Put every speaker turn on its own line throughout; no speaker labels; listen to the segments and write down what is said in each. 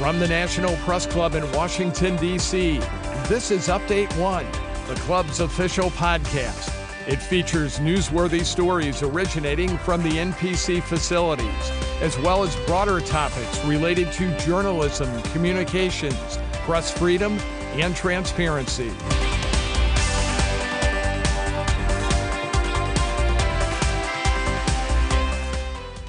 From the National Press Club in Washington, D.C., this is Update One, the club's official podcast. It features newsworthy stories originating from the NPC facilities, as well as broader topics related to journalism, communications, press freedom, and transparency.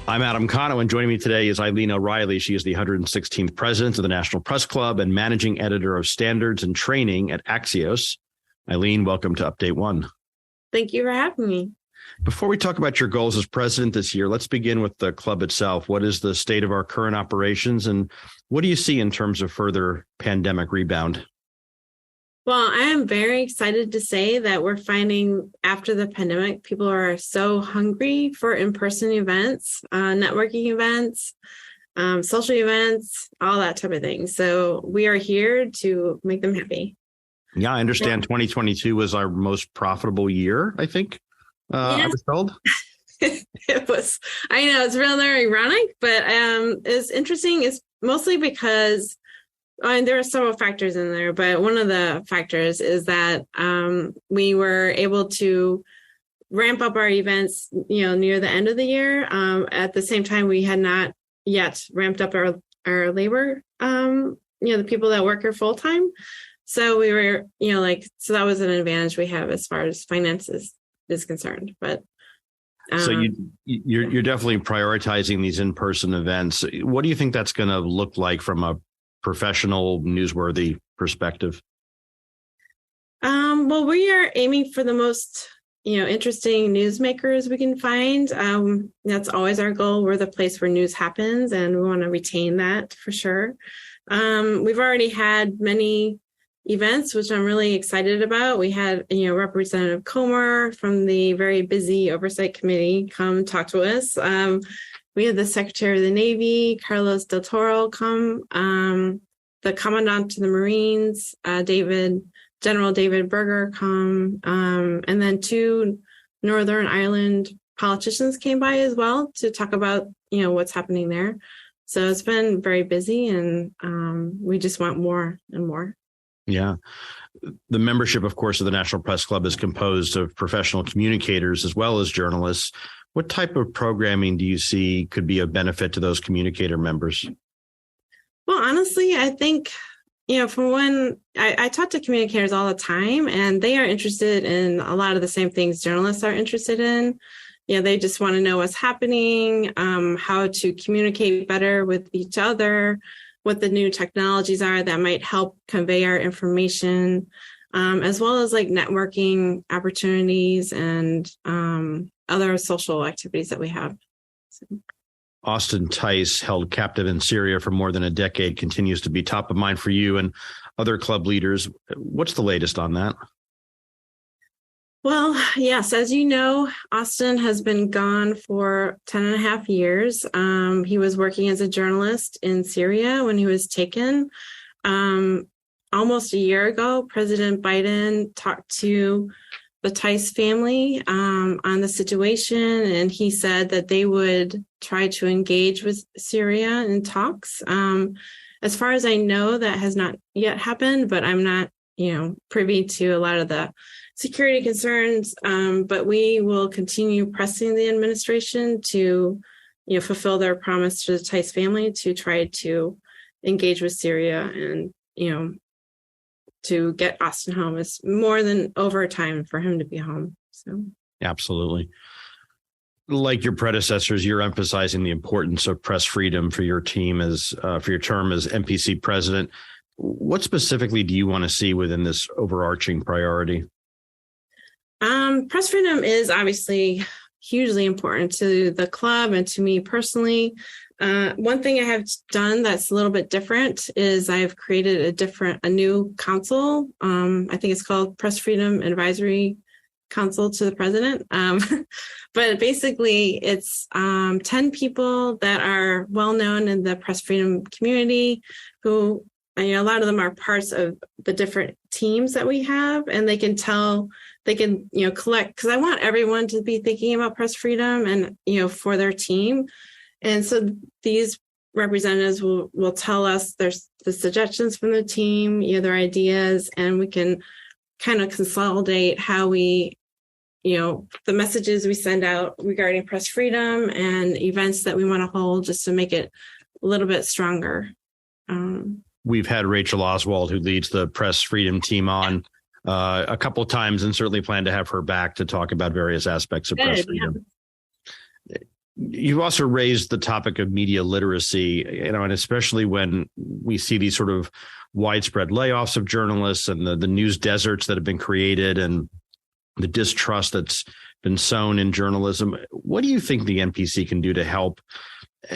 I'm Adam Cano, and joining me today is Eileen O'Reilly. She is the 116th president of the National Press Club and managing editor of standards and training at Axios. Eileen, welcome to Update One.
Thank you for having me.
Before we talk about your goals as president this year, let's begin with the club itself. What is the state of our current operations, and what do you see in terms of further pandemic rebound?
Well, I am very excited to say that we're finding after the pandemic, people are so hungry for in-person events, networking events, social events, all that type of thing. So we are here to make them happy.
Yeah, I understand 2022 was our most profitable year, I think. I was told.
It was. I know it's really ironic, but it's interesting. It's mostly because there are several factors in there, but one of the factors is that we were able to ramp up our events, near the end of the year. At the same time, we had not yet ramped up our labor, the people that work here full time. So we were, so that was an advantage we have as far as finances is concerned. But
so you're definitely prioritizing these in-person events. What do you think that's going to look like from a professional, newsworthy perspective?
Well, we are aiming for the most, interesting newsmakers we can find. That's always our goal. We're the place where news happens, and we want to retain that for sure. We've already had many events, which I'm really excited about. We had, Representative Comer from the very busy Oversight Committee come talk to us. We had the Secretary of the Navy, Carlos Del Toro, come, the Commandant to the Marines, General David Berger, come, and then two Northern Ireland politicians came by as well to talk about, what's happening there. So it's been very busy, and we just want more and more.
Yeah. The membership, of course, of the National Press Club is composed of professional communicators as well as journalists. What type of programming do you see could be of benefit to those communicator members?
Well, honestly, I think, from when I talk to communicators all the time, and they are interested in a lot of the same things journalists are interested in. They just want to know what's happening, how to communicate better with each other, what the new technologies are that might help convey our information, as well as like networking opportunities and other social activities that we have. So.
Austin Tice, held captive in Syria for more than a decade, continues to be top of mind for you and other club leaders. What's the latest on that?
Well, yes, as you know, Austin has been gone for 10 and a half years. He was working as a journalist in Syria when he was taken. Almost a year ago, President Biden talked to the Tice family on the situation, and he said that they would try to engage with Syria in talks. As far as I know, that has not yet happened, but I'm not, privy to a lot of the security concerns. But we will continue pressing the administration to, fulfill their promise to the Tice family to try to engage with Syria and, to get Austin home. It's more than over time for him to be home. So
absolutely. Like your predecessors, you're emphasizing the importance of press freedom for your team for your term as NPC president. What specifically do you want to see within this overarching priority?
Press freedom is obviously hugely important to the club and to me personally. One thing I have done that's a little bit different is I've created a new council. I think it's called Press Freedom Advisory Council to the President. But basically it's 10 people that are well known in the press freedom community who, a lot of them are parts of the different teams that we have, and they can collect, because I want everyone to be thinking about press freedom and, for their team. And so these representatives will tell us there's the suggestions from the team, their ideas, and we can kind of consolidate how we, the messages we send out regarding press freedom and events that we want to hold, just to make it a little bit stronger.
We've had Rachel Oswald, who leads the press freedom team, on a couple of times, and certainly plan to have her back to talk about various aspects of press freedom. Yeah. You've also raised the topic of media literacy, and especially when we see these sort of widespread layoffs of journalists and the news deserts that have been created and the distrust that's been sown in journalism. What do you think the NPC can do to help,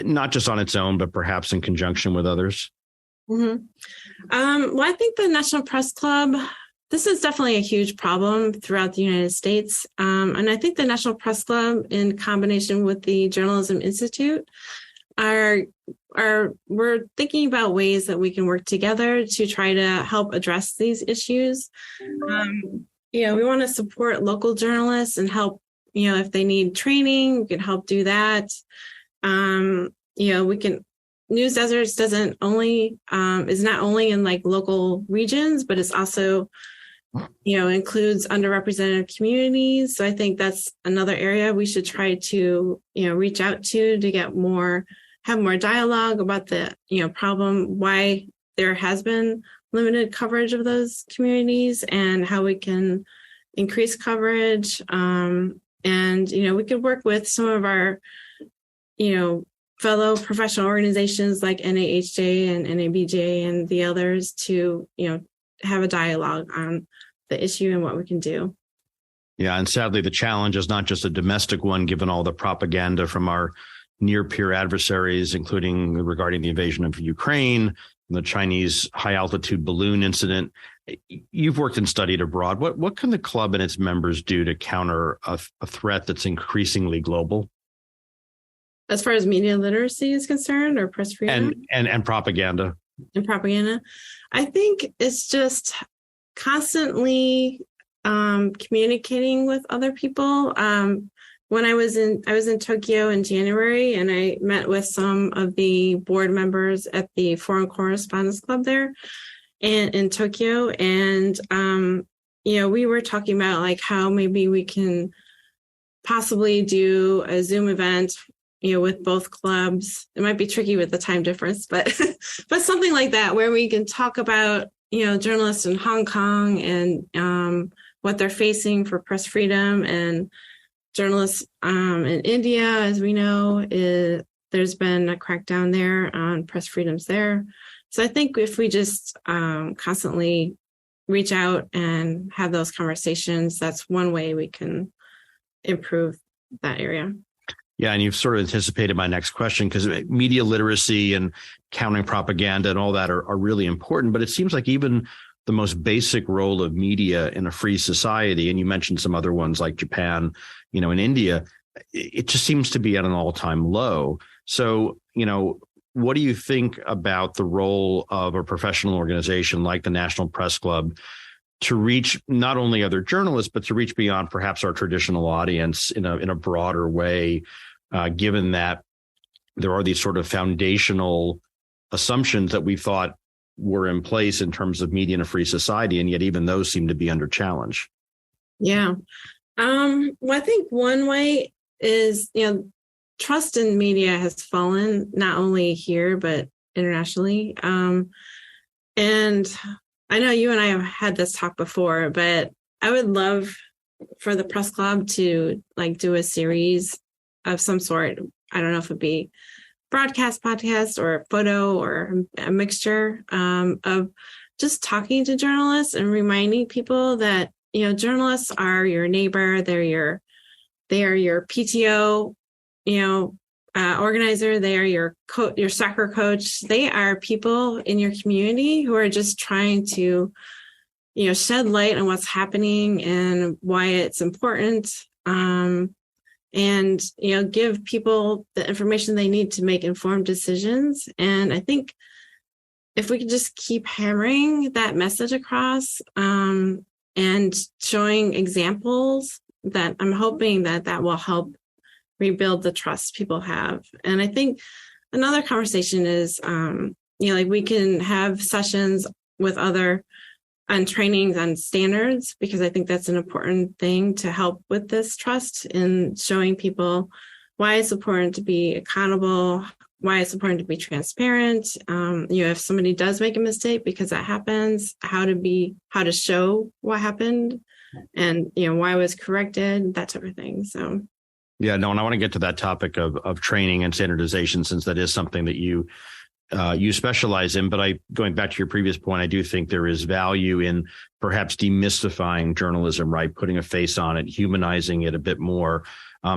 not just on its own, but perhaps in conjunction with others?
Mm-hmm. Well, I think the National Press Club, this is definitely a huge problem throughout the United States. And I think the National Press Club, in combination with the Journalism Institute, we're thinking about ways that we can work together to try to help address these issues. We want to support local journalists and help, if they need training, we can help do that. We can, news deserts is not only in like local regions, but it's also, includes underrepresented communities. So I think that's another area we should try to, reach out to have more dialogue about the, problem, why there has been limited coverage of those communities and how we can increase coverage. And, we could work with some of our, fellow professional organizations like NAHJ and NABJ and the others to, have a dialogue on the issue and what we can do.
Yeah. And sadly, the challenge is not just a domestic one, given all the propaganda from our near peer adversaries, including regarding the invasion of Ukraine, the Chinese high altitude balloon incident. You've worked and studied abroad. What can the club and its members do to counter a threat that's increasingly global?
As far as media literacy is concerned, or press freedom?
And propaganda.
And propaganda. I think it's just constantly communicating with other people. When I was in Tokyo in January, and I met with some of the board members at the Foreign Correspondents Club there in Tokyo. And, we were talking about like how maybe we can possibly do a Zoom event, with both clubs. It might be tricky with the time difference, but something like that, where we can talk about, journalists in Hong Kong and what they're facing for press freedom, and journalists in India, as we know, there's been a crackdown there on press freedoms there. So I think if we just constantly reach out and have those conversations, that's one way we can improve that area.
Yeah, and you've sort of anticipated my next question, because media literacy and countering propaganda and all that are really important. But it seems like even the most basic role of media in a free society, and you mentioned some other ones like Japan, in India, it just seems to be at an all-time low. So, what do you think about the role of a professional organization like the National Press Club to reach not only other journalists, but to reach beyond perhaps our traditional audience in a broader way, given that there are these sort of foundational assumptions that we thought were in place in terms of media in a free society, and yet even those seem to be under challenge? Yeah.
Well, I think one way is, trust in media has fallen, not only here, but internationally. And I know you and I have had this talk before, but I would love for the press club to do a series of some sort. I don't know if it'd be broadcast, podcast, or photo, or a mixture of just talking to journalists and reminding people that, journalists are your neighbor. They are your PTO, organizer. They are your soccer coach. They are people in your community who are just trying to, shed light on what's happening and why it's important. And, give people the information they need to make informed decisions. And I think if we could just keep hammering that message across, and showing examples, that I'm hoping that will help rebuild the trust people have. And I think another conversation is, like we can have sessions with other on trainings on standards, because I think that's an important thing to help with this trust in showing people why it's important to be accountable, why it's important to be transparent. If somebody does make a mistake, because that happens, how to show what happened and, why it was corrected, that type of thing. So.
Yeah, no, and I want to get to that topic of training and standardization, since that is something that you specialize in. But going back to your previous point, I do think there is value in perhaps demystifying journalism, right? Putting a face on it, humanizing it a bit more,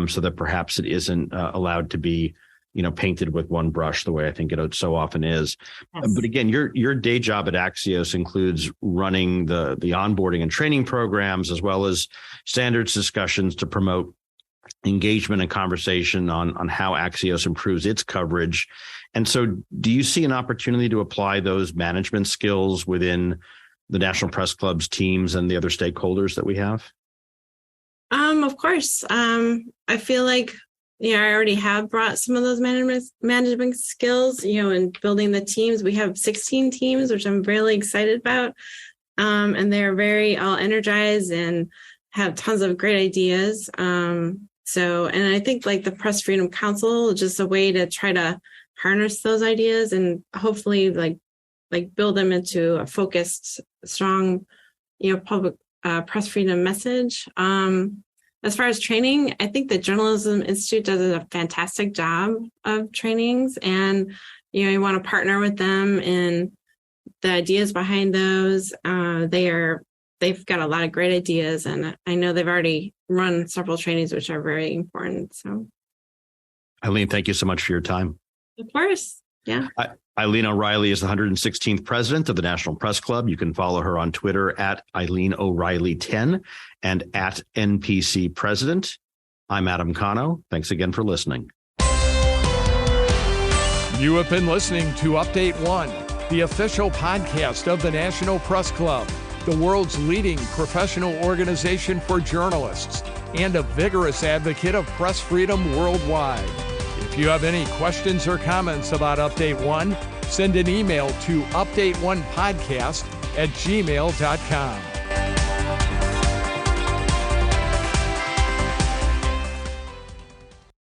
so that perhaps it isn't allowed to be, painted with one brush the way I think it so often is. Yes. But again, your day job at Axios includes running the onboarding and training programs, as well as standards discussions to promote engagement and conversation on how Axios improves its coverage. And so do you see an opportunity to apply those management skills within the National Press Club's teams and the other stakeholders that we have?
Of course. I feel like, I already have brought some of those management skills, in building the teams. We have 16 teams, which I'm really excited about. And they're very all energized and have tons of great ideas. And I think like the Press Freedom Council is just a way to try to harness those ideas and hopefully like build them into a focused, strong, public press freedom message. As far as training, I think the Journalism Institute does a fantastic job of trainings, and you want to partner with them in the ideas behind those. They've got a lot of great ideas, and I know they've already run several trainings, which are very important. So,
Eileen, thank you so much for your time.
Of course. Yeah.
Eileen O'Reilly is the 116th president of the National Press Club. You can follow her on Twitter at Eileen O'Reilly 10 and at NPC President. I'm Adam Cano. Thanks again for listening.
You have been listening to Update One, the official podcast of the National Press Club, the world's leading professional organization for journalists and a vigorous advocate of press freedom worldwide. If you have any questions or comments about Update One, send an email to updateonepodcast@gmail.com.